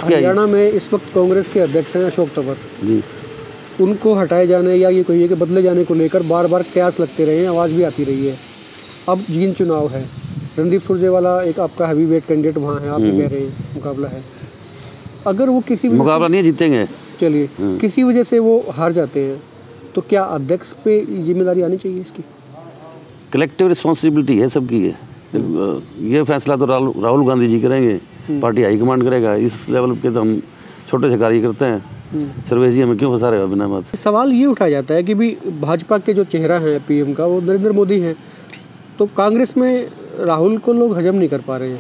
हरियाणा में इस वक्त कांग्रेस के अध्यक्ष हैं अशोक तंवर जी। उनको हटाए जाने या ये कहिए कि बदले जाने को लेकर बार बार कयास लगते रहे हैं, आवाज़ भी आती रही है। अब जींद चुनाव है, रणदीप सुरजेवाला एक आपका हैवी वेट कैंडिडेट वहाँ है, आप भी कह रहे हैं मुकाबला है। अगर वो किसी मुकाबला नहीं जीतेंगे, चलिए किसी वजह से वो हार जाते हैं तो क्या अध्यक्ष पे जिम्मेदारी आनी चाहिए इसकी? कलेक्टिव रिस्पॉन्सिबिलिटी है, सबकी है। ये फैसला तो राहुल गांधी जी करेंगे, पार्टी हाईकमांड करेगा। इस लेवल के तो हम छोटे से कार्य करते हैं। सर्वेश जी हमें क्यों फंसा रहेगा बिना बात? सवाल ये उठाया जाता है कि भी भाजपा के जो चेहरा है पीएम का वो नरेंद्र मोदी है, तो कांग्रेस में राहुल को लोग हजम नहीं कर पा रहे हैं।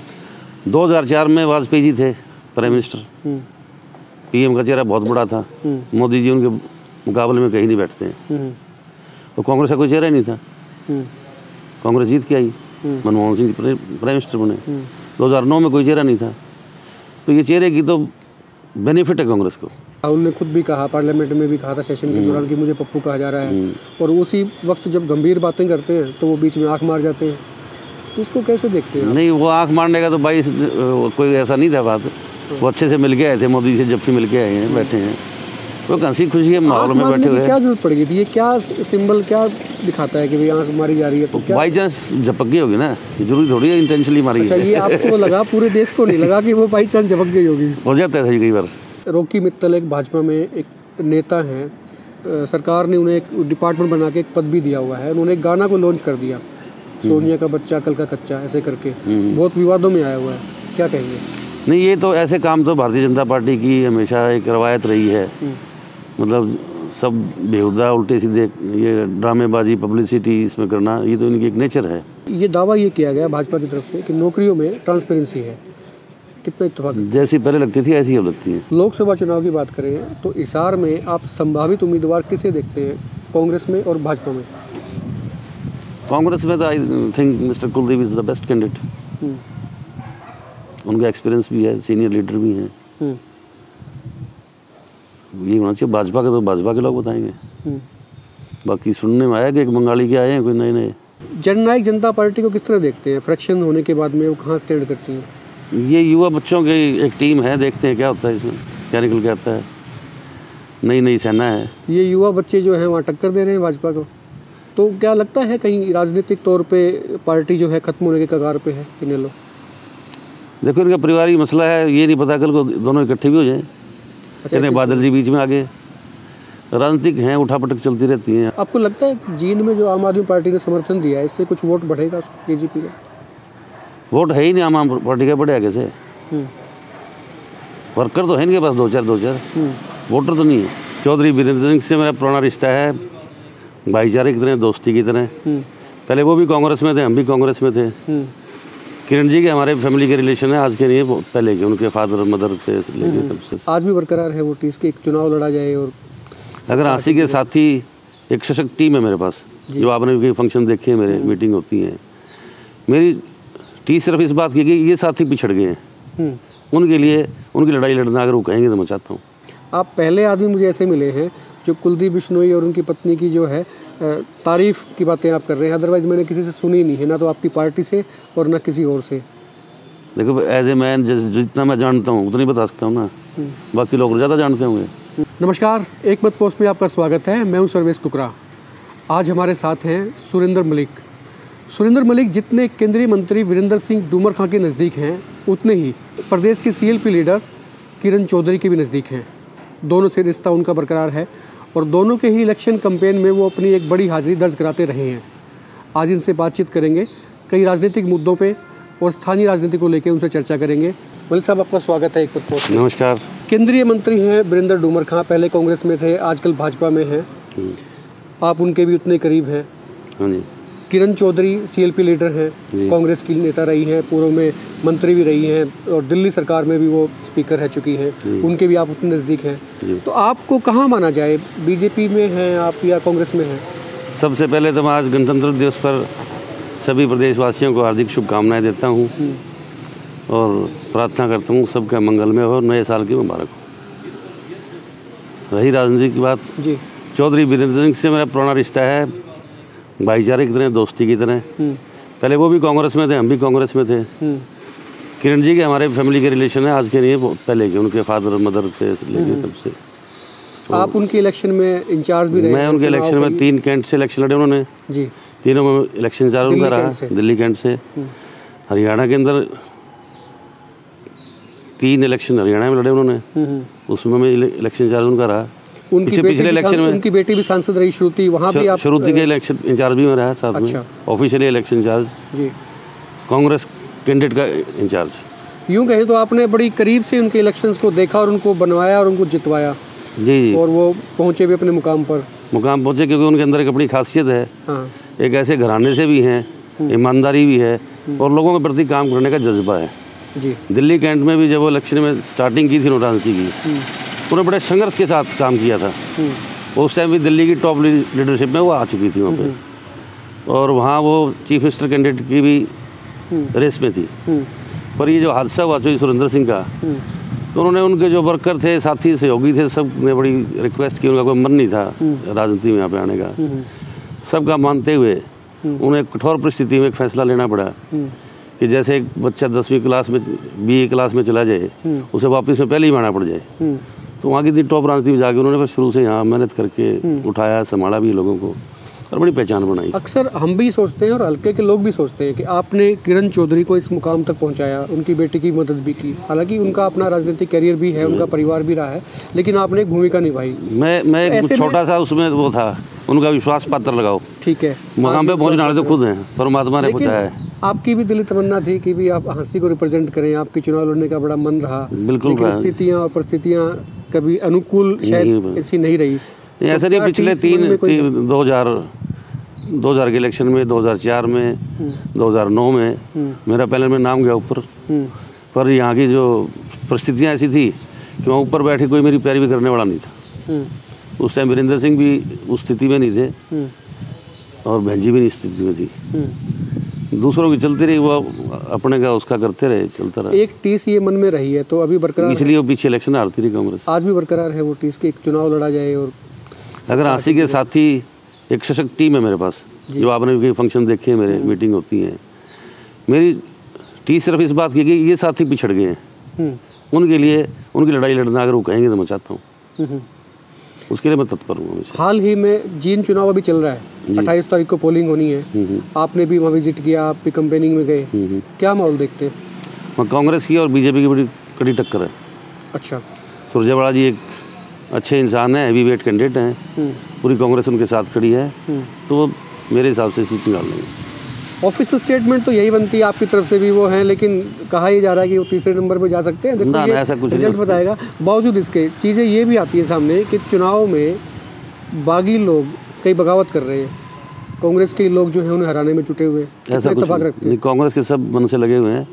2004 में वाजपेयी जी थे प्राइम मिनिस्टर, पीएम का चेहरा बहुत बड़ा था। मोदी जी उनके मुकाबले में कहीं नहीं बैठते हैं। तो कांग्रेस का कोई चेहरा ही नहीं था। कांग्रेस जीत के आई, मनमोहन सिंह प्राइम मिनिस्टर बने। 2009 में कोई चेहरा नहीं था। तो ये चेहरे की तो बेनिफिट है कांग्रेस को। राहुल ने खुद भी कहा, पार्लियामेंट में भी कहा था सेशन के दौरान कि मुझे पप्पू कहा जा रहा है, और उसी वक्त जब गंभीर बातें करते हैं तो वो बीच में आंख मार जाते हैं। तो इसको कैसे देखते हैं? नहीं, वो आंख मारने का तो भाई कोई ऐसा नहीं था बात। वो अच्छे से मिल के आए थे, मोदी से जब से मिल के आए हैं, बैठे हैं, वो हंसी खुशी के माहौल में बैठे हुए। क्या जरूरत पड़ेगी थी? ये क्या सिंबल क्या दिखाता है कि भाई आंख मारी जा रही है? तो क्या बाई चांस झपक गई होगी ना, जरूरी थोड़ी है इंटेंशनली मारी है। ये आपको लगा, पूरे देश को नहीं लगा कि वो बाई चांस झपक गई होगी? हो जाता है कई बार। रॉकी मित्तल एक भाजपा में एक नेता हैं, सरकार ने उन्हें एक डिपार्टमेंट बना के एक पद भी दिया हुआ है। उन्होंने एक गाना को लॉन्च कर दिया, सोनिया का बच्चा कल का कच्चा, ऐसे करके बहुत विवादों में आया हुआ है। क्या कहेंगे? नहीं, ये तो ऐसे काम तो भारतीय जनता पार्टी की हमेशा एक रवायत रही है। मतलब सब बेहुदा उल्टे सीधे ये ड्रामेबाजी पब्लिसिटी इसमें करना, ये तो इनकी एक नेचर है। ये दावा ये किया गया भाजपा की तरफ से कि नौकरियों में ट्रांसपेरेंसी है, कितना इत्तेफाक? जैसी पहले लगती थी ऐसी अब लगती है। लोकसभा चुनाव की बात करें तो हिसार में आप संभावित उम्मीदवार किसे देखते हैं, कांग्रेस में और भाजपा में? कांग्रेस में तो I think mister Kuldeep is the best candidate. उनका एक्सपीरियंस भी है, सीनियर लीडर भी हैं। ये होना चाहिए। भाजपा के तो भाजपा के लोग बताएंगे। बाकी सुनने में आया कि एक बंगाली के आए हैं कोई नए नए। जननायक जनता पार्टी को किस तरह देखते हैं? फ्रैक्शन होने के बाद में वो कहाँ स्टैंड करती है? ये युवा बच्चों की एक टीम है, देखते हैं क्या होता है इसमें, क्या निकल के आता है। नई नई सेना है। ये युवा बच्चे जो हैं वहाँ टक्कर दे रहे हैं भाजपा को। तो क्या लगता है कहीं राजनीतिक तौर पे पार्टी जो है खत्म होने के कगार पे है इनेलो? देखो, इनका पारिवारिक मसला है, ये नहीं पता कल को दोनों इकट्ठे भी हो जाए। कहते बादल जी बीच में आगे, राजनीतिक हैं, उठापटक चलती रहती हैं। आपको लगता है कि जींद में जो आम आदमी पार्टी ने समर्थन दिया है इससे कुछ वोट बढ़ेगा जेजेपी का? वोट है ही नहीं आम आदमी पार्टी का, बढ़ेगा कैसे? वर्कर तो है इनके पास दो चार वोटर तो नहीं है। चौधरी वीरेंद्र सिंह से मेरा पुराना रिश्ता है, भाईचारे की तरह, दोस्ती की तरह। पहले वो भी कांग्रेस में थे, हम भी कांग्रेस में थे। किरण जी के हमारे फैमिली के रिलेशन है, आज के नहीं है, पहले के, उनके फादर मदर से लेके तब से आज भी बरकरार है वो टीस के एक चुनाव लड़ा जाए। और अगर आंसी के साथी एक सशक्त टीम है मेरे पास, जो आपने भी फंक्शन देखे, मेरे मीटिंग होती है, मेरी टीस सिर्फ इस बात की कि ये साथी पिछड़ गए हैं, उनके लिए उनकी लड़ाई लड़ना अगर वो कहेंगे तो मैं चाहता हूँ। आप पहले आदमी मुझे ऐसे मिले हैं जो कुलदीप बिश्नोई और उनकी पत्नी की जो है तारीफ की बातें आप कर रहे हैं, अदरवाइज मैंने किसी से सुनी नहीं है, ना तो आपकी पार्टी से और ना किसी और से। देखो, एज ए मैन जितना मैं जानता हूँ उतना ही बता सकता हूँ ना, बाकी लोग ज़्यादा जानते होंगे। नमस्कार, एक मत पोस्ट में आपका स्वागत है। मैं हूँ सर्वेश कुकरा। आज हमारे साथ हैं सुरेंद्र मलिक। सुरेंद्र मलिक जितने केंद्रीय मंत्री वीरेंद्र सिंह डूमर खां के नज़दीक हैं, उतने ही प्रदेश के सीएलपी लीडर किरण चौधरी के भी नज़दीक हैं। दोनों से रिश्ता उनका बरकरार है और दोनों के ही इलेक्शन कैंपेन में वो अपनी एक बड़ी हाजिरी दर्ज कराते रहे हैं। आज इनसे बातचीत करेंगे, कई राजनीतिक मुद्दों पे और स्थानीय राजनीति को लेकर उनसे चर्चा करेंगे। मलिक साहब, आपका स्वागत है एक मत पोस्ट। नमस्कार। केंद्रीय मंत्री हैं वीरेंद्र डूमर खां, पहले कांग्रेस में थे, आजकल भाजपा में हैं। आप उनके भी उतने करीब हैं। हाँ जी। किरण चौधरी सीएलपी लीडर हैं, कांग्रेस की नेता रही हैं, पूर्व में मंत्री भी रही हैं और दिल्ली सरकार में भी वो स्पीकर रह चुकी हैं, उनके भी आप उतने नज़दीक हैं। तो आपको कहाँ माना जाए, बीजेपी में हैं आप या कांग्रेस में हैं? सबसे पहले तो मैं आज गणतंत्र दिवस पर सभी प्रदेशवासियों को हार्दिक शुभकामनाएं देता हूँ और प्रार्थना करता हूँ सबका मंगलमय हो, नए साल की मुबारक हो। रही राजनीति की बात जी, चौधरी वीरेंद्र सिंह से मेरा पुराना रिश्ता है, भाईचारे की तरह, दोस्ती की तरह। पहले वो भी कांग्रेस में थे, हम भी कांग्रेस में थे। किरण जी के हमारे फैमिली के रिलेशन है, आज के नहीं, बहुत पहले के, उनके फादर मदर से लेके तब से। आप उनके इलेक्शन में इंचार्ज भी रहे? मैं उनके इलेक्शन में 3 कैंट से इलेक्शन लड़े उन्होंने जी, तीनों में इलेक्शन इंचार्ज उनका रहा, दिल्ली कैंट से। हरियाणा के अंदर 3 इलेक्शन हरियाणा में लड़े उन्होंने, उसमें मैं इलेक्शन इंचार्ज उनका रहा। उनकी पिछले इलेक्शन में उनकी बेटी भी सांसद रही श्रुति, वहाँ भी आप श्रुति के इलेक्शन इंचार्ज भी मैं रहा साथ में, ऑफिशियली इलेक्शन इंचार्ज जी, कांग्रेस कैंडिडेट का इंचार्ज। यूँ कहें तो आपने बड़ी करीब से उनके इलेक्शंस को देखा और उनको बनवाया और उनको जितवाया। जी, और वो पहुँचे भी अपने मुकाम पहुँचे, क्योंकि उनके अंदर एक अपनी खासियत है। हाँ। एक ऐसे घराने से भी हैं, ईमानदारी भी है और लोगों के प्रति काम करने का जज्बा है जी। दिल्ली कैंट में भी जब वो इलेक्शन में स्टार्टिंग की थी राजनीति की, उन्होंने बड़े संघर्ष के साथ काम किया था। उस टाइम भी दिल्ली की टॉप लीडरशिप में वो आ चुकी थी वहाँ पे, और वहाँ वो चीफ मिनिस्टर कैंडिडेट की भी रेस में थी। पर ये जो हादसा हुआ चौधरी सुरेंद्र सिंह का, तो उन्होंने, उनके जो वर्कर थे, साथी सहयोगी थे, सब ने बड़ी रिक्वेस्ट की, उनका कोई मन नहीं था राजनीति में यहाँ पे आने का। सबका मानते हुए उन्हें कठोर परिस्थिति में एक फैसला लेना पड़ा कि जैसे एक बच्चा 10वीं क्लास में BA क्लास में चला जाए, उसे वापस में पहले ही आना पड़ जाए। तो वहाँ की टॉप राजनीति में जाके उन्होंने फिर शुरू से यहाँ मेहनत करके उठाया, संभाला भी लोगों को और बड़ी पहचान बनाई। अक्सर हम भी सोचते हैं और हल्के के लोग भी सोचते हैं कि आपने किरण चौधरी को इस मुकाम तक पहुंचाया, उनकी बेटी की मदद भी की, हालांकि उनका अपना राजनीतिक करियर भी है, उनका परिवार भी रहा है, लेकिन आपने एक भूमिका निभाई। मैं एक छोटा सा उसमें वो था, उनका विश्वास पात्र लगाओ, ठीक है, मुकाम पे पहुँचने वाले तो खुद हैं, परमात्मा ने पहुँचाया है। आपकी भी दिली तमन्ना थी कि भी आप हंसी को रिप्रेजेंट करें, आपकी चुनाव लड़ने का बड़ा मन रहा, बिल्कुल, स्थितियाँ और परिस्थितियाँ कभी अनुकूल शायद ऐसी नहीं रही। ऐसा नहीं, पिछले 2000 के इलेक्शन में, 2004 में, 2009 में मेरा पैनल में नाम गया ऊपर, पर यहाँ की जो परिस्थितियाँ ऐसी थी कि वहाँ ऊपर बैठे कोई मेरी पैरवी करने वाला नहीं था। उस टाइम वीरेंद्र सिंह भी उस स्थिति में नहीं थे और बहन जी भी नहीं स्थिति में थी। दूसरों की चलती रही, वो अपने का उसका करते रहे, चलता रहा। एक टीस ये मन में रही है तो अभी बरकरार, इसलिए वो पीछे इलेक्शन हारती रही कांग्रेस, आज भी बरकरार है वो टीस कि एक चुनाव लड़ा जाए। और अगर हंसी के साथी एक सशक्त टीम है मेरे पास, जो आपने भी फंक्शन देखे, मेरे मीटिंग होती है, मेरी टीस सिर्फ इस बात की कि ये साथी पिछड़ गए हैं, उनके लिए उनकी लड़ाई लड़ना अगर वो कहेंगे तो मैं चाहता हूँ, उसके लिए मैं तत्पर हूँ। हाल ही में जींद चुनाव अभी चल रहा है, 28 तारीख को पोलिंग होनी है, आपने भी वहाँ विजिट किया, आप भी कैंपेनिंग में गए, क्या माहौल देखते हैं? वहाँ कांग्रेस की और बीजेपी की बड़ी कड़ी टक्कर है। अच्छा, सुरजेवाला जी एक अच्छे इंसान हैं, हैवी वेट कैंडिडेट हैं, पूरी कांग्रेस उनके साथ खड़ी है, तो वो मेरे हिसाब से सीट निकाल लेंगे। ऑफिशियल स्टेटमेंट तो यही बनती है आपकी तरफ से भी वो है, लेकिन कहा ही जा रहा है कि वो तीसरे नंबर पर जा सकते हैं। देखो ना, ऐसा कुछ रिजल्ट बताएगा। बावजूद इसके चीज़ें ये भी आती है सामने कि चुनाव में बागी लोग कई बगावत कर रहे हैं, कांग्रेस के लोग जो है उन्हें हराने में जुटे हुए, ऐसा कुछ नहीं, कांग्रेस के सब मन से लगे हुए हैं,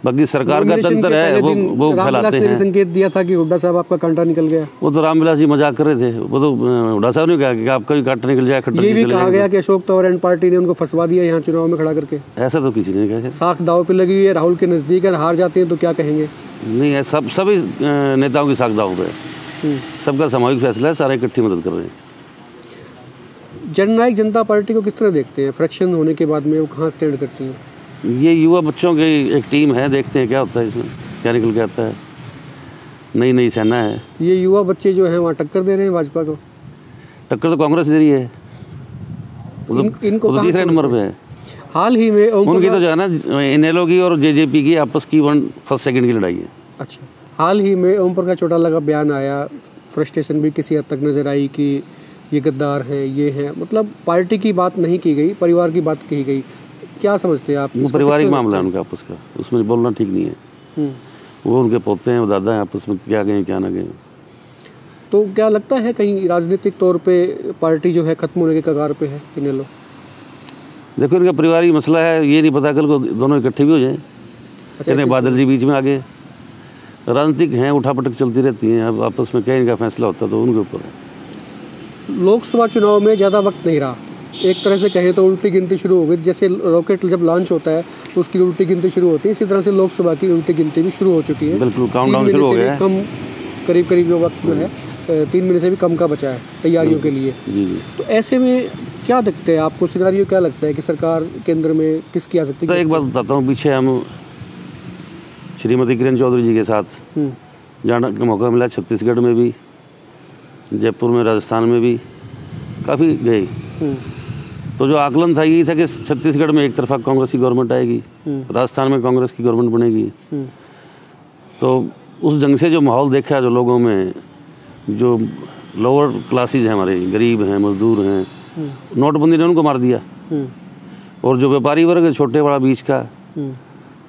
बाकी सरकार का तंत्र है वो फैलाते हैं। संकेत दिया था कि हुड्डा साहब आपका कांटा निकल गया, वो तो रामविलास जी मजाक कर रहे थे, वो तो हुड्डा साहब ने कहा कि आपका भी कांटा निकल जाए। ये भी कहा गया कि अशोक तंवर एंड पार्टी ने उनको फंसवा दिया यहाँ चुनाव में खड़ा करके। ऐसा तो किसी ने कहा। साख दाव पे लगी है, राहुल के नजदीक है, हार जाते हैं तो क्या कहेंगे? नहीं है, सभी नेताओं की साख दाव पे, सबका सामूहिक फैसला है, सारे इकट्ठी मदद कर रहे हैं। जननायक जनता पार्टी को किस तरह देखते हैं? फ्रैक्शन होने के बाद में वो कहाँ स्टैंड करती है? ये युवा बच्चों की एक टीम है, देखते हैं क्या होता है, इसमें क्या निकल के आता है। नई नई सेना है। ये युवा बच्चे जो हैं वहाँ टक्कर दे रहे हैं भाजपा को? टक्कर तो कांग्रेस दे रही है, इनको तीसरे नंबर पे है। हाल ही में उनकी तो जो है ना, इनेलो की और जेजेपी की आपस की 1 सेकंड की लड़ाई है। अच्छा, हाल ही में ओम प्रकाश चौटाला का बयान आया, फ्रस्ट्रेशन भी किसी हद तक नजर आई कि ये गद्दार है, ये है, मतलब पार्टी की बात नहीं की गई, परिवार की बात कही गई। क्या समझते हैं आप? वो पारिवारिक मामला है उनका आपस का, उसमें बोलना ठीक नहीं है। वो उनके पोते हैं, वो दादा हैं, आपस में क्या गए क्या ना गए। तो क्या लगता है कहीं राजनीतिक तौर पे पार्टी जो है खत्म होने के कगार पे है इनेलो? देखो, इनका पारिवारिक मसला है, ये नहीं पता कल को दोनों इकट्ठे भी हो जाए। कहते बादल जी बीच में आगे, राजनीतिक हैं, उठापटक चलती रहती हैं, अब आपस में क्या इनका फैसला होता है तो उनके ऊपर है। लोकसभा चुनाव में ज़्यादा वक्त नहीं रहा, एक तरह से कहें तो उल्टी गिनती शुरू हो गई। जैसे रॉकेट जब लॉन्च होता है तो उसकी उल्टी गिनती शुरू होती है, इसी तरह से लोकसभा की उल्टी गिनती भी शुरू हो चुकी है। बिल्कुल, काउंटडाउन शुरू हो गया है। कम करीब करीब जो वक्त जो है 3 महीने से भी कम का बचा है तैयारियों के लिए। जी। तो ऐसे में क्या दिखते हैं आपको, सिनेरियो क्या लगता है कि सरकार केंद्र में किसकी आ सकती है? तो एक बात बताता हूँ, पीछे हम श्रीमती किरण चौधरी जी के साथ जाने का मौका मिला। छत्तीसगढ़ में भी, जयपुर में, राजस्थान में भी काफ़ी गए। तो जो आकलन था यही था कि छत्तीसगढ़ में एक तरफा कांग्रेस की गवर्नमेंट आएगी, राजस्थान में कांग्रेस की गवर्नमेंट बनेगी। तो उस जंग से जो माहौल देखा, जो लोगों में, जो लोअर क्लासेज हैं, हमारे गरीब हैं, मजदूर हैं, नोटबंदी ने उनको मार दिया। और जो व्यापारी वर्ग है, छोटे बड़ा बीच का,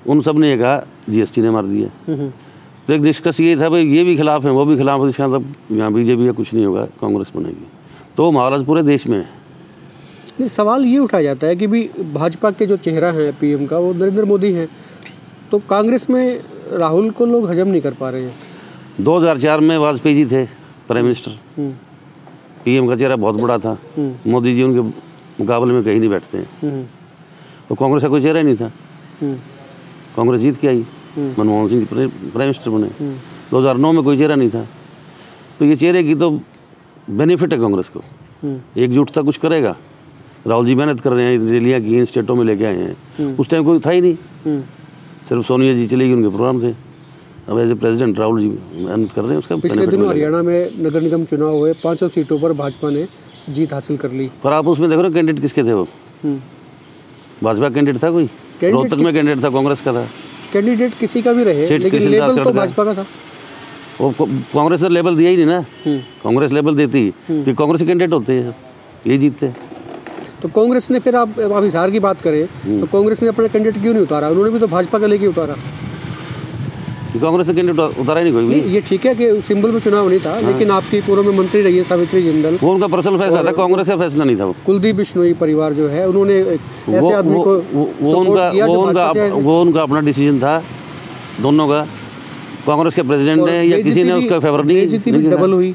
उन सब ने ये कहा जीएसटी ने मार दिया। तो एक डिस्कस ये था भाई ये भी खिलाफ है, वो भी खिलाफ है, इसका मतलब यहाँ बीजेपी का कुछ नहीं होगा, कांग्रेस बनेगी। तो माहौल आज पूरे देश में है। नहीं, सवाल ये उठाया जाता है कि भी भाजपा के जो चेहरा है पीएम का वो नरेंद्र मोदी है, तो कांग्रेस में राहुल को लोग हजम नहीं कर पा रहे हैं। 2004 में वाजपेयी जी थे प्राइम मिनिस्टर, पीएम का चेहरा बहुत बड़ा था। मोदी जी उनके मुकाबले में कहीं नहीं बैठते हैं। तो कांग्रेस का कोई चेहरा ही नहीं था। कांग्रेस जीत के आई, मनमोहन सिंह प्राइम मिनिस्टर बने। 2009 में कोई चेहरा नहीं था। तो ये चेहरे की तो बेनिफिट है कांग्रेस को, एकजुटता कुछ करेगा। राहुल जी मेहनत कर रहे हैं, रैलियाँ की, स्टेटों में लेके आए हैं। उस टाइम कोई था ही नहीं, सिर्फ सोनिया जी चलेगी, उनके प्रोग्राम थे। अब as a president Rahul ji मेहनत कर रहे हैं, उसका पिछले दिनों हरियाणा में नगर निगम चुनाव हुए, 5 सीटों पर भाजपा ने जीत हासिल कर ली। पर आप उसमें देखो ना कैंडिडेट किसके थे, वो भाजपा कैंडिडेट था कोई? रोहतक में कैंडिडेट था, कांग्रेस का था। कैंडिडेट किसी का भी रहे, लेकिन लेबल तो भाजपा का था। वो कांग्रेस ने लेबल दिया ही नहीं ना। कांग्रेस लेबल देती तो कांग्रेस के कैंडिडेट होते हैं, ये जीतते। तो कांग्रेस ने फिर आप हिसार की बात करें तो कांग्रेस ने अपना कैंडिडेट क्यों नहीं उतारा? उन्होंने भी तो भाजपा का लेके उतारा। कांग्रेस ने कैंडिडेट उतारा ही नहीं कोई भी। ये ठीक है कि सिंबल में चुनाव नहीं था, लेकिन आपकी पूर्व में मंत्री रही है सावित्री जिंदल, वो उनका पर्सनल फैसला था, कांग्रेस का फैसला नहीं था। वो कुलदीप बिश्नोई परिवार जो है, उन्होंने ऐसे आदमी को वो उनका अपना डिसीजन था दोनों का। कांग्रेस के प्रेसिडेंट ने या किसी ने उसका फेवर नहीं। डबल हुई,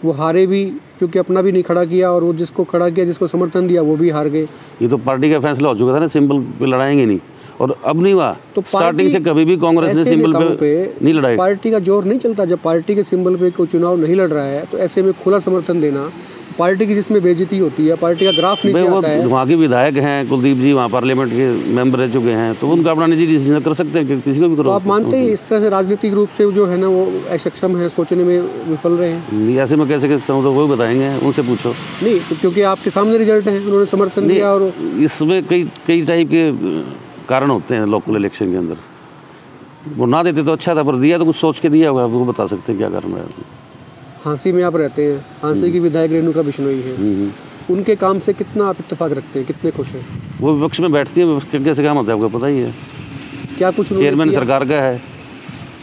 वो हारे भी क्योंकि अपना भी नहीं खड़ा किया, और वो जिसको खड़ा किया, जिसको समर्थन दिया, वो भी हार गए। ये तो पार्टी का फैसला हो चुका था ना, सिंबल पे लड़ाएंगे नहीं, और अब नहीं हुआ। तो स्टार्टिंग से कभी भी कांग्रेस ने सिंबल पे नहीं लड़ाई। पार्टी का जोर नहीं चलता। जब पार्टी के सिंबल पे कोई चुनाव नहीं लड़ रहा है तो ऐसे में खुला समर्थन देना, पार्टी की जिसमें बेइज्जती होती है, पार्टी का ग्राफ नीचे आता है। वहाँ के विधायक हैं, कुलदीप जी वहाँ पार्लियामेंट के मेंबर रह चुके हैं, तो उनका अपना निजी डिसीजन कर सकते हैं, किसी को भी करो। तो आप मानते हैं इस तरह से राजनीतिक रूप से जो है ना वो अक्षम है, सोचने में विफल रहे हैं? ऐसे में कैसे कहता हूँ, तो वही बताएंगे, उनसे पूछो। नहीं तो क्योंकि आपके सामने रिजल्ट है, उन्होंने समर्थन दिया। और इसमें कई टाइप के कारण होते हैं लोकल इलेक्शन के अंदर। वो ना देते तो अच्छा था, पर दिया तो कुछ सोच के दिया होगा, वो बता सकते हैं क्या कारण है। हाँसी में आप रहते हैं, हाँसी की विधायक रेणुका बिश्नोई है, उनके काम से कितना आप इत्तेफाक रखते हैं, कितने खुश हैं? वो विपक्ष में बैठती है, विपक्ष कैसे काम होता है आपको पता ही है। क्या कुछ चेयरमैन सरकार का है,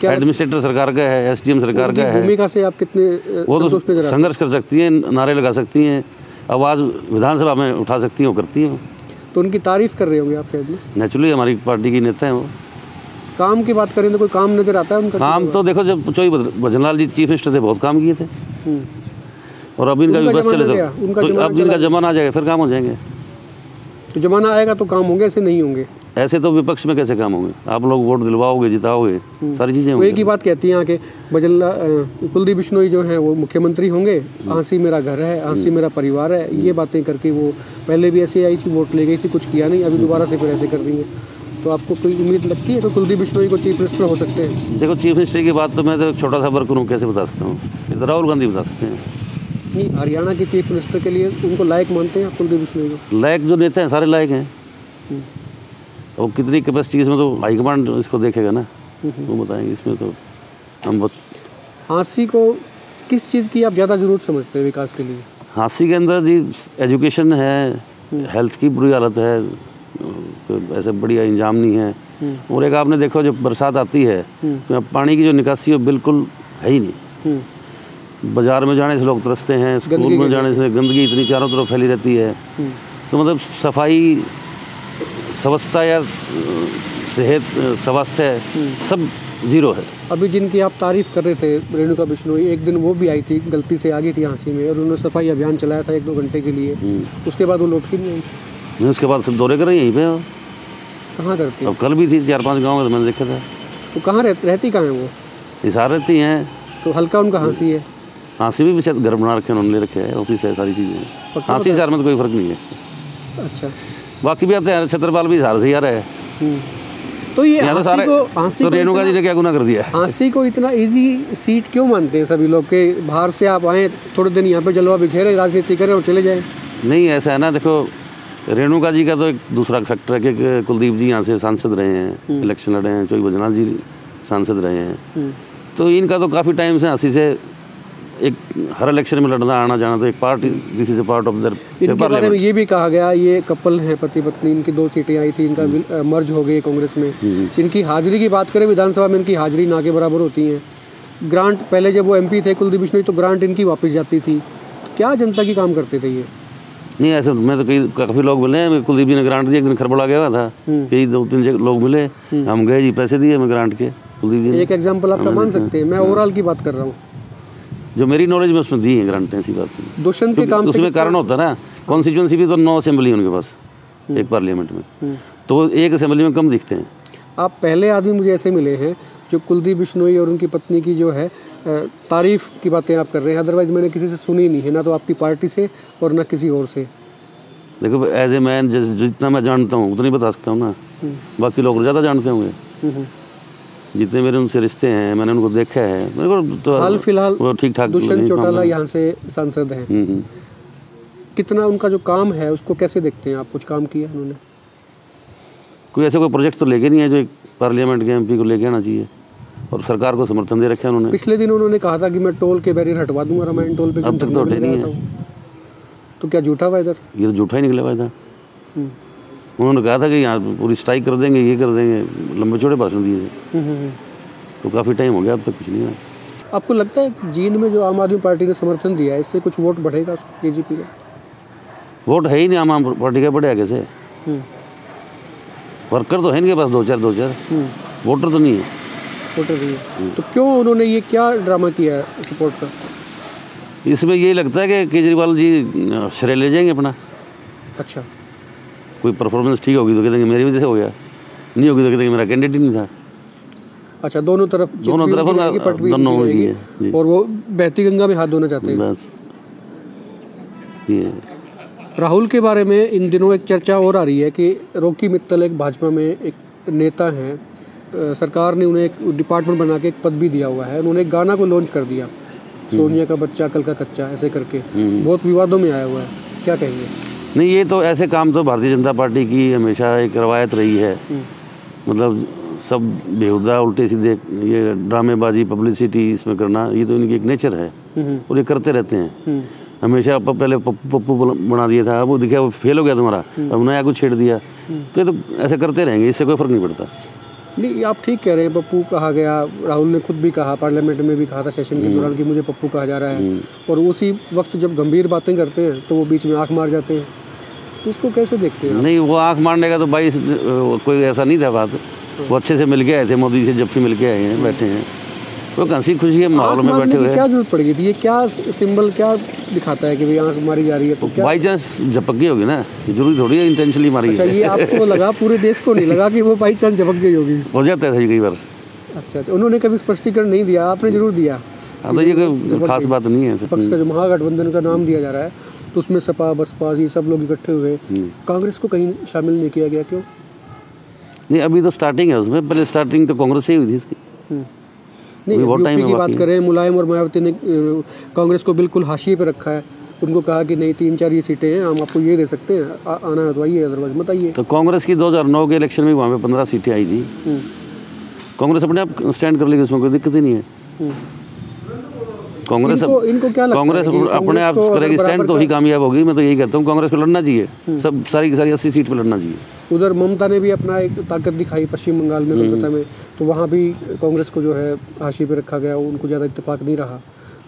क्या एडमिनिस्ट्रेटर सरकार का है, एसडीएम सरकार का है। भूमिका से आप कितने वो तो संघर्ष कर सकती हैं, नारे लगा सकती हैं, आवाज़ विधानसभा में उठा सकती हैं, वो करती हैं। तो उनकी तारीफ कर रहे होंगे आप शायद? नेचुरली हमारी पार्टी की नेता हैं वो। काम की बात करें तो कोई काम नजर आता है उनका? काम तो देखो, जब चौधरी भजनलाल जी चीफ मिनिस्टर थे, बहुत काम किए थे। और अब इनका विपक्ष चले तो अब इनका जमाना आ जाएगा, फिर काम हो जाएंगे। तो जमाना आएगा तो काम होंगे, ऐसे नहीं होंगे। ऐसे तो विपक्ष में कैसे काम होंगे? आप लोग वोट दिलवाओगे, जिताओगे, सारी चीजें होंगी। एक ही बात कहती हैं कि कुलदीप बिश्नोई जो है वो मुख्यमंत्री होंगे, हाँसी मेरा घर है, हाँसी मेरा परिवार है, ये बातें करके वो पहले भी ऐसे आई थी, वोट ले गई थी, कुछ किया नहीं, अभी दोबारा से फिर ऐसे कर रही है। तो आपको कोई उम्मीद लगती है कि कुलदीप बिश्नोई को चीफ मिनिस्टर हो सकते हैं? देखो, चीफ मिनिस्टर की बात तो मैं तो छोटा सा वर्कर हूँ, कैसे बता सकता हूँ? ये तो राहुल गांधी बता सकते हैं। नहीं, हरियाणा के चीफ मिनिस्टर के लिए उनको लायक मानते हैं आप कुलदीप बिश्नोई को? लायक जो नेता हैं सारे लायक हैं। और कितनी कैपेसिटी इसमें तो हाईकमांड इसको देखेगा ना, वो बताएंगे। इसमें तो हम बहुत। हाँसी को किस चीज़ की आप ज़्यादा ज़रूरत समझते हैं विकास के लिए? हाँसी के अंदर जी एजुकेशन है, हेल्थ की बुरी हालत है, ऐसे बढ़िया इंजाम नहीं है। और एक आपने देखो, जब बरसात आती है तो पानी की जो निकासी है बिल्कुल है ही नहीं। बाजार में जाने से लोग तरसते हैं, स्कूल में जाने से गंदगी इतनी चारों तरफ फैली रहती है। तो मतलब सफाई, स्वच्छता या सेहत, स्वास्थ्य सब जीरो है। अभी जिनकी आप तारीफ कर रहे थे, रेणुका बिश्नोई, एक दिन वो भी आई थी, गलती से आ गई थी हाँसी में, और उन्होंने सफाई अभियान चलाया था 1-2 घंटे के लिए। उसके बाद वो लौट के नहीं आई। नहीं, उसके बाद सब दौरे कर रही हैं यहीं पे। कहाँ करती है? अब कल भी थी 4-5 गाँव में, मैंने देखा था। तो कहाँ रहती कहाँ है वो? हिसार रहती हैं। तो हल्का उनका हाँसी है? हाँसी भी शायद घर बना रखे हैं, उन्होंने ले रखे है, ऑफिस है, सारी चीज़ें। हाँसी हिसार में तो कोई फ़र्क नहीं है। अच्छा, बाकी भी आते हैं, छतरपाल भी हिसार से ही आ रहा है। तो ये यहाँ तो हाँसी तो रेणुका जी ने क्या गुनाह कर दिया? हाँसी को इतना इजी सीट क्यों मानते हैं सभी लोग के? बाहर से आप आए, थोड़े दिन यहाँ पे जलवा बिखेरे, राजनीति करें और चले जाएं। नहीं, ऐसा है ना, देखो रेणुका जी का तो एक दूसरा फैक्टर है कि कुलदीप जी यहाँ से सांसद रहे हैं, इलेक्शन लड़े हैं, चौधरी बैजनाथ जी सांसद रहे हैं, तो इनका तो काफ़ी टाइम से हंसी से एक हर इलेक्शन में लड़ना आना जाना, तो एक party this is a part of their. इनके बारे में ये भी कहा गया, ये कपल हैं, पति पत्नी, इनकी 2 सीटें आई थी, इनका मर्ज हो गई कांग्रेस में। इनकी हाजिरी की बात करें, विधानसभा में इनकी हाजिरी ना के बराबर होती है। ग्रांट पहले जब वो MP थे कुलदीप बिश्नोई, तो ग्रांट इनकी वापस जाती थी। तो क्या जनता की काम करते थे ये? नहीं, ऐसे मैं तो काफ़ी लोग मिले हैं, कुलदीप जी ने ग्रांट दिया, एक दिन खरबड़ा गया था, कई 2-3 लोग मिले, हम गए जी, पैसे दिए हमें ग्रांट के, कुलदीप जी ने। एक एग्जाम्पल आपका मान सकते हैं, मैं ओवरऑल की बात कर रहा हूँ जो मेरी नॉलेज में उसमें दी है ग्रांटें, ऐसी बात नहीं। दुष्यंत के काम उसमें कारण होता है ना, कॉन्स्टिट्यूंसी भी तो 9 असेंबली है उनके पास एक पार्लियामेंट में, तो एक असेंबली में कम दिखते हैं। आप पहले आदमी मुझे ऐसे मिले हैं जो कुलदीप बिश्नोई और उनकी पत्नी की जो है तारीफ की बातें आप कर रहे हैं, अदरवाइज मैंने किसी से सुनी नहीं है, ना तो आपकी पार्टी से और ना किसी और से। देखो एज ए मैन जितना मैं जानता हूँ उतना ही बता सकता हूँ ना, बाकी लोग ज़्यादा जानते होंगे। जितने मेरे उनसे रिश्ते हैं, मैंने उनको देखा है, मेरे को तो हाल फिलहाल वो ठीक ठाक। दुष्यंत चौटाला यहाँ से सांसद हैं, कितना उनका जो काम है उसको कैसे देखते हैं आप? कुछ काम किया उन्होंने? कोई ऐसा कोई प्रोजेक्ट तो लेके नहीं है जो एक पार्लियामेंट के MP को लेके आना चाहिए, और सरकार को समर्थन दे रखे हैं उन्होंने। पिछले दिन उन्होंने कहा था कि मैं टोल के बैरियर हटवा दूंगा, रामायण टोल पे। अब तक तो हटे नहीं है। तो क्या झूठा वायदा था? ये तो झूठा ही निकला वायदा। उन्होंने कहा था कि यहाँ पूरी स्ट्राइक कर देंगे, ये कर देंगे, लंबे चौड़े भाषण दिए थे, तो काफ़ी टाइम हो गया, अब तक कुछ नहीं है। आपको लगता है कि जींद में जो आम आदमी पार्टी ने समर्थन दिया है, इससे कुछ वोट बढ़ेगा KGP का? वोट है ही नहीं आम आदमी पार्टी का, बढ़ेगा कैसे? वर्कर तो है इनके पास 2-4, वोटर तो नहीं है। वोटर नहीं है, तो क्यों उन्होंने ये क्या ड्रामा किया है सपोर्ट का? इसमें यही लगता है कि केजरीवाल जी श्रेय ले जाएंगे अपना। अच्छा, कोई परफॉर्मेंस ठीक होगी तो कह देंगे मेरी वजह से हो गया, नहीं होगी तो कह देंगे मेरा कैंडिडेट ही नहीं था। अच्छा, दोनों तरफ दोनों है, और वो बहती गंगा में हाथ धोना चाहते हैं। बस ये राहुल के बारे में इन दिनों एक चर्चा और आ रही है कि रॉकी मित्तल एक भाजपा में एक नेता हैं, सरकार ने उन्हें एक डिपार्टमेंट बना के एक पद भी दिया हुआ है। उन्होंने एक गाना को लॉन्च कर दिया, सोनिया का बच्चा कल का कच्चा, ऐसे करके बहुत विवादों में आया हुआ है, क्या कहेंगे? नहीं, ये तो ऐसे काम तो भारतीय जनता पार्टी की हमेशा एक रवायत रही है, मतलब सब बेहुदा उल्टे सीधे ये ड्रामेबाजी पब्लिसिटी इसमें करना, ये तो इनकी एक नेचर है और ये करते रहते हैं हमेशा। पहले पप्पू बना दिया था, अब वो दिखा वो फेल हो गया तुम्हारा, अब नया कुछ छेड़ दिया, तो ये तो ऐसे करते रहेंगे, इससे कोई फर्क नहीं पड़ता। नहीं, आप ठीक कह रहे हैं, पप्पू कहा गया, राहुल ने खुद भी कहा, पार्लियामेंट में भी कहा था सेशन के दौरान कि मुझे पप्पू कहा जा रहा है, और उसी वक्त जब गंभीर बातें करते हैं तो वो बीच में आंख मार जाते हैं, तो इसको कैसे देखते हैं? नहीं, वो आंख मारने का तो भाई कोई ऐसा नहीं था बात, वो अच्छे से मिल के आए थे, मोदी से जब भी मिल के आए हैं, बैठे हैं, वो हंसी खुशी के माहौल में बैठे हुए। क्या जरूरत पड़ गई थी? ये क्या सिंबल क्या दिखाता है कि भाई आंख मारी जा रही है? तो बाई चांस झपक गई होगी ना, जरूरी थोड़ी है इंटेंशनली मारी। अच्छा, ये आपको लगा, पूरे देश को नहीं लगा कि वो बाई चांस झपक गई होगी? हो जाता है कई बार। अच्छा, उन्होंने कभी स्पष्टीकरण नहीं दिया, आपने जरूर दिया। हाँ, तो ये कोई खास बात नहीं है। विपक्ष का जो महागठबंधन का नाम दिया जा रहा है, तो उसमें सपा बसपा ये सब लोग इकट्ठे हुए, कांग्रेस को कहीं शामिल नहीं किया गया, क्यों? नहीं, अभी तो स्टार्टिंग है उसमें, पहले स्टार्टिंग तो कांग्रेस से ही हुई थी इसकी। नहीं, यूपी की बात करें, मुलायम और मायावती ने कांग्रेस को बिल्कुल हाशिए पे रखा है, उनको कहा कि नहीं 3-4 ये सीटें हैं, हम आपको ये दे सकते हैं, आना है तो आइए, अदरवाइज मत आइए। तो कांग्रेस की 2009 के इलेक्शन में वहाँ पे 15 सीटें आई थी, कांग्रेस अपने आप स्टैंड कर लेगी, उसमें कोई दिक्कत ही नहीं है। कांग्रेस इनको क्या लगता कांग्रेस है अपने आप करेगी स्टैंड तो ही कामयाब होगी। मैं तो यही कहता हूँ, कांग्रेस पे लड़ना चाहिए, सब सारी की सारी 80 सीट पे लड़ना चाहिए। उधर ममता ने भी अपना एक ताकत दिखाई पश्चिम बंगाल में, कोलकाता में, तो वहाँ भी कांग्रेस को जो है हाशिए पे रखा गया, उनको ज़्यादा इत्तेफाक नहीं रहा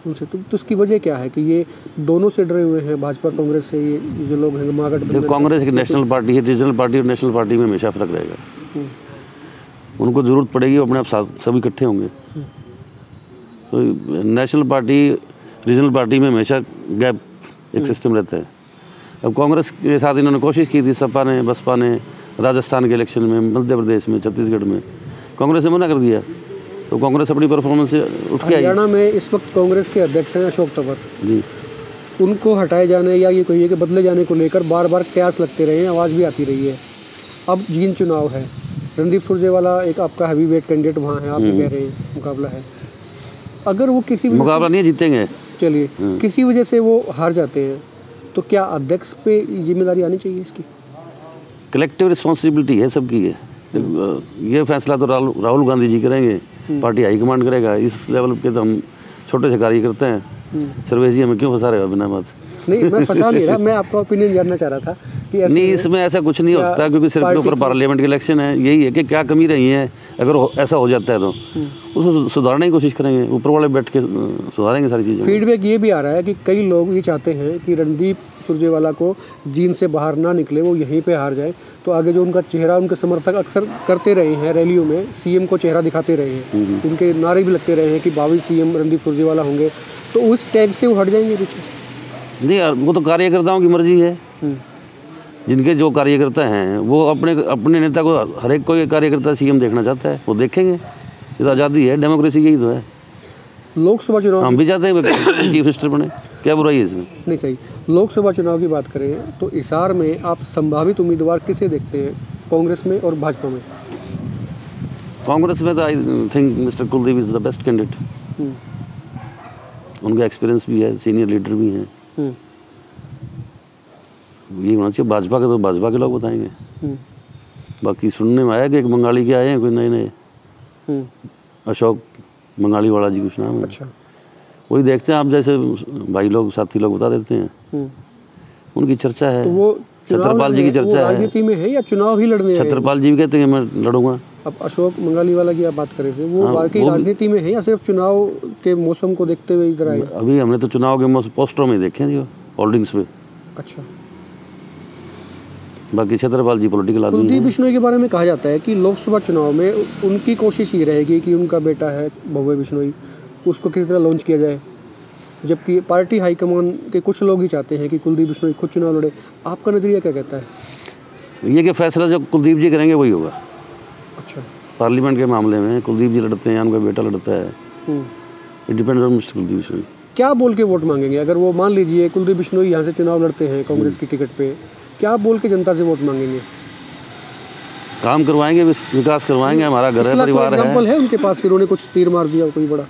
उनसे। तो उसकी वजह क्या है कि ये दोनों से डरे हुए हैं, भाजपा कांग्रेस से, ये जो लोग हैं महागठबंधन? कांग्रेस की नेशनल पार्टी है, रीजनल पार्टी और नेशनल पार्टी में हमेशा फर्क रहेगा। उनको ज़रूरत पड़ेगी, वो अपने आप सभी इकट्ठे होंगे। तो नेशनल पार्टी रीजनल पार्टी में हमेशा गैप एक सिस्टम रहता है। अब कांग्रेस के साथ इन्होंने कोशिश की थी, सपा ने बसपा ने, राजस्थान के इलेक्शन में, मध्य प्रदेश में, छत्तीसगढ़ में, कांग्रेस ने मना कर दिया, तो कांग्रेस अपनी परफॉर्मेंस से उठ के आई। हरियाणा में इस वक्त कांग्रेस के अध्यक्ष हैं अशोक तंवर जी, उनको हटाए जाने या ये कहिए कि बदले जाने को लेकर बार बार कयास लगते रहे हैं, आवाज़ भी आती रही है। अब जींद चुनाव है, रणदीप सुरजेवाला एक आपका हैवी वेट कैंडिडेट वहाँ है, आप भी कह रहे हैं मुकाबला है। अगर वो किसी वजह मुकाबला नहीं जीतेंगे, चलिए किसी वजह से वो हार जाते हैं तो क्या अध्यक्ष पे जिम्मेदारी आनी चाहिए इसकी? कलेक्टिव रिस्पॉन्सिबिलिटी है, सबकी है। ये फैसला तो राहुल गांधी जी करेंगे, पार्टी हाईकमांड करेगा। इस लेवल पे तो हम छोटे से कार्य करते हैं। सर्वेश जी हमें क्यों फंसा रहे हो बिना बात? नहीं, मैं फंसा नहीं रहा, मैं आपका ओपिनियन जानना चाह रहा था कि ऐसे नहीं, इसमें ऐसा कुछ नहीं हो सकता, क्योंकि सिर्फ के ऊपर पार्लियामेंट के इलेक्शन है। यही है कि क्या कमी रही है, अगर ऐसा हो जाता है तो उसको सुधारने की कोशिश करेंगे, ऊपर वाले बैठ के सुधारेंगे सारी चीज़ें। फीडबैक ये भी आ रहा है कि कई लोग ये चाहते हैं कि रणदीप सुरजेवाला को जीन से बाहर ना निकले, वो यहीं पे हार जाए, तो आगे जो उनका चेहरा उनके समर्थक अक्सर करते रहे हैं रैलियों में, सीएम को चेहरा दिखाते रहे हैं, उनके नारे भी लगते रहे हैं कि 22 सीएम रणदीप सुरजेवाला होंगे, तो उस टैग से वो हट जाएंगे पीछे? नहीं यार, वो तो कार्यकर्ताओं की मर्जी है। जिनके जो कार्यकर्ता हैं वो अपने नेता को, हर एक कोई कार्यकर्ता सीएम देखना चाहता है, वो देखेंगे। ये तो आज़ादी है, डेमोक्रेसी यही तो है। लोकसभा चुनाव हम भी चाहते हैं चीफ मिनिस्टर बने, क्या बुराई है इसमें? नहीं, सही। लोकसभा चुनाव की बात करें तो हिसार में आप संभावित उम्मीदवार किसे देखते हैं, कांग्रेस में और भाजपा में? कांग्रेस में तो I think mister Kuldeep is the best candidate. उनका एक्सपीरियंस भी है, सीनियर लीडर भी हैं। ये होना चाहिए। भाजपा के तो भाजपा के लोग बताएंगे। बाकी सुनने में आया कि एक बंगाली के आए हैं कोई नए अशोक बंगाली वाला जी कुछ नाम है। अच्छा, वही देखते हैं, आप जैसे भाई लोग साथी लोग बता देते हैं। उनकी चर्चा है। तो वो छत्रपाल जी की चर्चा है। राजनीति में है या चुनाव ही लड़ने हैं? छत्रपाल जी भी कहते हैं मैं लड़ूंगा। अब अशोक बंगाली वाला की आप बात कर रहे थे, वो वाकई राजनीति में है या सिर्फ चुनाव के मौसम को देखते हुए इधर आए? अभी हमने तो चुनाव के पोस्टरों में देखे हैं जी, होल्डिंग्स पे। अच्छा, बाकी छत्रपाल जी पॉलिटिकल आदमी हैं। कुलदीप बिश्नोई के बारे में कहा जाता है कि लोकसभा चुनाव में उनकी कोशिश ये रहेगी कि उनका बेटा है भव्य बिश्नोई, उसको किसी तरह लॉन्च किया जाए, जबकि पार्टी हाईकमान के कुछ लोग ही चाहते हैं कि कुलदीप बिश्नोई खुद चुनाव लड़े। आपका नजरिया क्या कहता है? ये कि फैसला जो कुलदीप जी करेंगे वही होगा। अच्छा, पार्लियामेंट के मामले में कुलदीप जी लड़ते हैं या उनका बेटा लड़ता है, it depends on mister Kuldeep Bishnoi. क्या बोल के वोट मांगेंगे अगर वो, मान लीजिए कुलदीप बिश्नोई यहाँ से चुनाव लड़ते हैं कांग्रेस की टिकट पे, क्या बोल के जनता से वोट मांगेंगे? काम करवाएंगे, विकास करवाएंगे, हमारा घर है, परिवार है। एग्जाम्पल है उनके पास कि उन्होंने कुछ तीर मार दिया कोई बड़ा?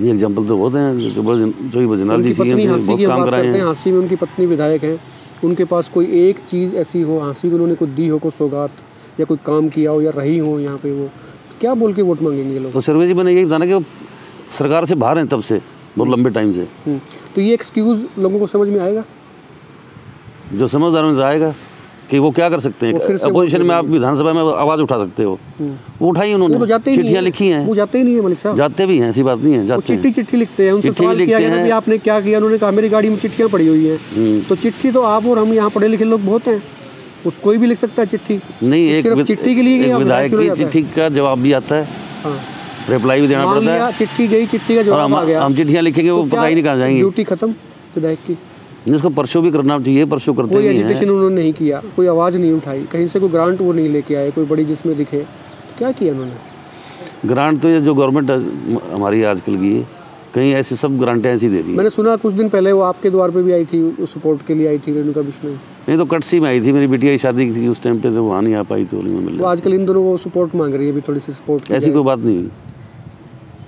ये एग्जाम्पल तो बहुत हैं, जो बजनाल जी पत्नी हाँसी की काम बात कराए करते हैं, हैं। हाँसी में उनकी पत्नी विधायक हैं, उनके पास कोई एक चीज़ ऐसी हो हाँसी को उन्होंने कुछ दी हो, कोई सौगात या कोई काम किया हो या रही हो यहाँ पे, वो तो क्या बोल के वोट मांगेंगे ये लोग? तो सर्वे जी मैंने यही बताना कि वो सरकार से बाहर हैं तब से, बहुत लंबे टाइम से। तो ये एक्सक्यूज़ लोगों को समझ में आएगा? जो समझदार में आएगा कि वो क्या कर सकते हैं। अपोजिशन में आप विधानसभा में आवाज़ उठा सकते हो, वो उठाई उन्होंने। वो तो जाते ही चिट्ठियाँ लिखी हैं। वो जाते ही नहीं है मलिक साहब। जाते भी हैं, ऐसी बात नहीं है, जाते हैं। चिट्ठी लिखते हैं, उनसे सवाल किया गया कि आपने क्या किया, उन्होंने कहा मेरी गाड़ी में चिट्ठियाँ पड़ी हुई हैं। तो चिट्ठी तो आप और हम यहाँ पढ़े लिखे लोग बहुत हैं, उस कोई भी लिख सकता है चिट्ठी। नहीं, एक चिट्ठी के लिए विधायक की चिट्ठी का जवाब भी आता है, रिप्लाई भी देना पड़ता है। चिट्ठी गई, चिट्ठी का जवाब आ गया, हम चिट्ठियाँ लिखेंगे, वो पता ही नहीं कहाँ जाएंगी। ड्यूटी खत्म विधायक की। जिसको परसों भी करना चाहिए, परसों करते कोई नहीं हैं। एजुटेशन उन्होंने नहीं किया, कोई आवाज़ नहीं उठाई, कहीं से कोई ग्रांट वो नहीं लेके आए कोई बड़ी जिसमें दिखे, क्या किया उन्होंने? ग्रांट तो ये जो गवर्नमेंट हमारी आजकल की है, कहीं ऐसे सब ग्रांटें ऐसी दे रही है। मैंने सुना कुछ दिन पहले वो आपके द्वार पे भी आई थी, सपोर्ट के लिए आई थी रेणुका बिश्नोई। नहीं तो कटसी में आई थी, मेरी बिटिया की शादी थी उस टाइम पे, तो वहाँ नहीं आ पाई, तो मिल। आजकल इन दोनों वो सपोर्ट मांग रही है, भी थोड़ी सी सपोर्ट। ऐसी कोई बात नहीं,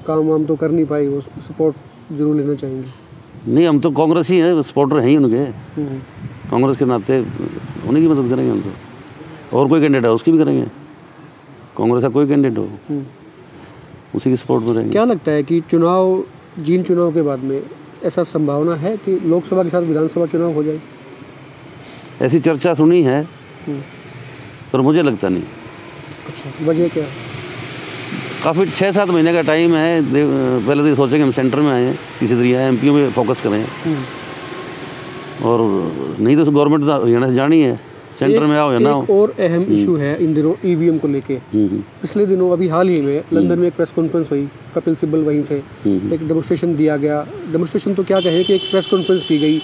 काम वाम तो कर नहीं पाई, वो सपोर्ट जरूर लेना चाहेंगे। नहीं, हम तो कांग्रेस ही है, सपोर्टर हैं ही उनके, कांग्रेस के नाते उन्हीं की मदद करेंगे हम तो। और कोई कैंडिडेट है उसकी भी करेंगे, कांग्रेस का कोई कैंडिडेट हो उसी की सपोर्ट में रहेंगे। क्या लगता है कि जींद चुनाव के बाद में ऐसा संभावना है कि लोकसभा के साथ विधानसभा चुनाव हो जाए? ऐसी चर्चा सुनी है, पर मुझे लगता नहीं। अच्छा, वजह क्या? काफ़ी 6-7 महीने का टाइम है। पहले तो ये सोचें कि हम सेंटर में आए हैं, किसी तरीके एमपीओ में फोकस करें, और नहीं तो गवर्नमेंट तो हरियाणा से जानी है, सेंटर में आओ या ना हो। एक और अहम इशू है इन दिनों ईवीएम को लेके। पिछले दिनों अभी हाल ही में लंदन में एक प्रेस कॉन्फ्रेंस हुई, कपिल सिब्बल वहीं थे, एक डेमोस्ट्रेशन दिया गया। डेमोस्ट्रेशन तो क्या कहें कि एक प्रेस कॉन्फ्रेंस की गई,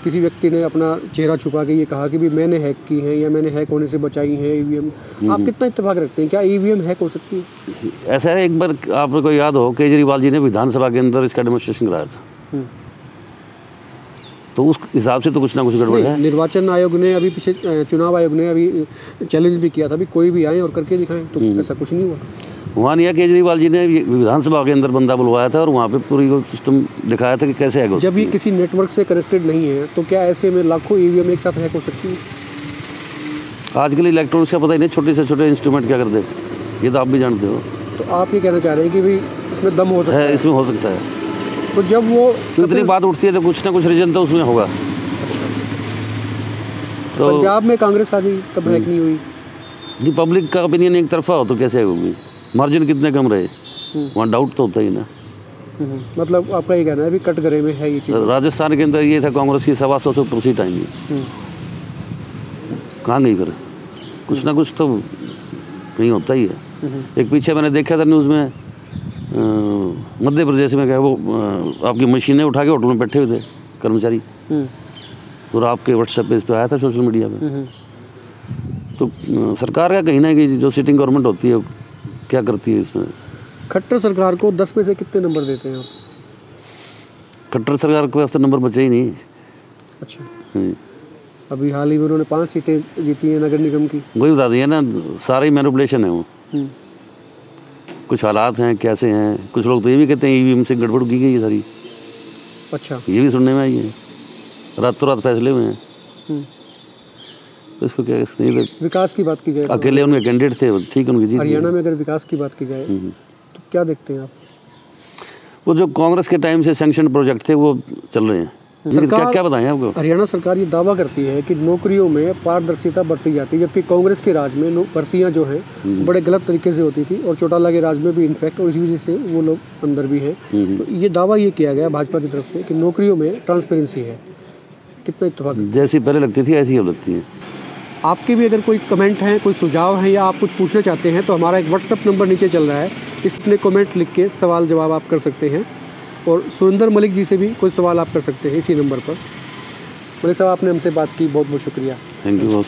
किसी व्यक्ति ने अपना चेहरा छुपा के ये कहा कि भी मैंने हैक की है या मैंने हैक होने से बचाई है ईवीएम। आप कितना इत्तेफाक रखते हैं, क्या ईवीएम हैक हो सकती है? ऐसा है, एक बार आपको याद हो केजरीवाल जी ने विधानसभा के अंदर इसका डेमोस्ट्रेशन कराया था, तो उस हिसाब से तो कुछ ना कुछ गड़बड़ है। निर्वाचन आयोग ने अभी पीछे चुनाव आयोग ने अभी चैलेंज भी किया था, अभी कोई भी आए और करके दिखाएं, तो ऐसा कुछ नहीं हुआ। वहाँ नहीं, केजरीवाल जी ने विधानसभा के अंदर बंदा बुलवाया था और वहाँ पे पूरी वो सिस्टम दिखाया था कि कैसे हैक हो। जब ये किसी नेटवर्क से कनेक्टेड नहीं है तो क्या ऐसे में लाखों ईवीएम एक साथ हैक हो सकती है? आजकल इलेक्ट्रॉनिक्स का पता ही नहीं, छोटे से छोटे इंस्ट्रूमेंट क्या कर दे, ये तो आप भी जानते हो। तो आप ये कहना चाह रहे हैं कि भाई इसमें दम हो सकता है? इसमें हो सकता है। तो जब वो इतनी बात उठती है तो कुछ ना कुछ रीजन तो उसमें होगा। तो पंजाब में कांग्रेस आ गई तब हैक नहीं हुई जी। पब्लिक का ओपिनियन एक तरफा हो तो कैसे होगी? मार्जिन कितने कम रहे, वहाँ डाउट तो होता ही ना। मतलब आपका ये कहना है भी कटघरे में है ये चीज़। राजस्थान के अंदर ये था, कांग्रेस की 125 से ऊपर सीट आएंगी, कहाँ गई फिर? कुछ ना कुछ तो कहीं होता ही है। एक पीछे मैंने देखा था न्यूज़ में, मध्य प्रदेश में क्या वो आपकी मशीनें उठा के होटल में बैठे हुए थे कर्मचारी, और आपके व्हाट्सएप पे इस पर आया था, सोशल मीडिया पे। तो सरकार का कहीं ना कहीं जो सिटिंग गवर्नमेंट होती है क्या करती है इसमें? खट्टर सरकार को 10 में से कितने नंबर देते हैं आप? खट्टर सरकार के वास्ते नंबर बचे ही नहीं। अच्छा। अभी हाल ही में उन्होंने 5 सीटें जीती हैं नगर निगम की। वही बता दिया ना, सारा ही मैनिपुलेशन है वो। कुछ हालात हैं कैसे हैं, कुछ लोग तो ये भी कहते हैं ईवीएम से गड़बड़ की गई है सारी। अच्छा। ये भी सुनने में आई है, रातों रात फैसले हुए हैं। तो इसको क्या नहीं, विकास की बात की जाए, अकेले उनके कैंडिडेट थे, ठीक है, उनकी जीत। हरियाणा में अगर विकास की बात की जाए तो क्या देखते हैं आप? वो जो कांग्रेस के टाइम से सैंक्शन प्रोजेक्ट थे वो चल रहे हैं। क्या बताएं आपको? हरियाणा सरकार ये दावा करती है कि नौकरियों में पारदर्शिता बरती जाती है, जबकि कांग्रेस के राज में भर्तियां जो हैं बड़े गलत तरीके से होती थी, और चौटाला के राज में भी इनफैक्ट, और इसी वजह से वो लोग अंदर भी हैं। तो ये दावा ये किया गया भाजपा की तरफ से कि नौकरियों में ट्रांसपेरेंसी है। कितना इत्तेफाक? जैसी पहले लगती थी ऐसी अब लगती है। आपके भी अगर कोई कमेंट हैं, कोई सुझाव हैं, या आप कुछ पूछना चाहते हैं तो हमारा एक व्हाट्सएप नंबर नीचे चल रहा है, इसमें कमेंट लिख के सवाल जवाब आप कर सकते हैं। और सुरेंद्र मलिक जी से भी कोई सवाल आप कर सकते हैं इसी नंबर पर। मलिक साहब, आपने हमसे बात की, बहुत बहुत शुक्रिया। Thank you boss.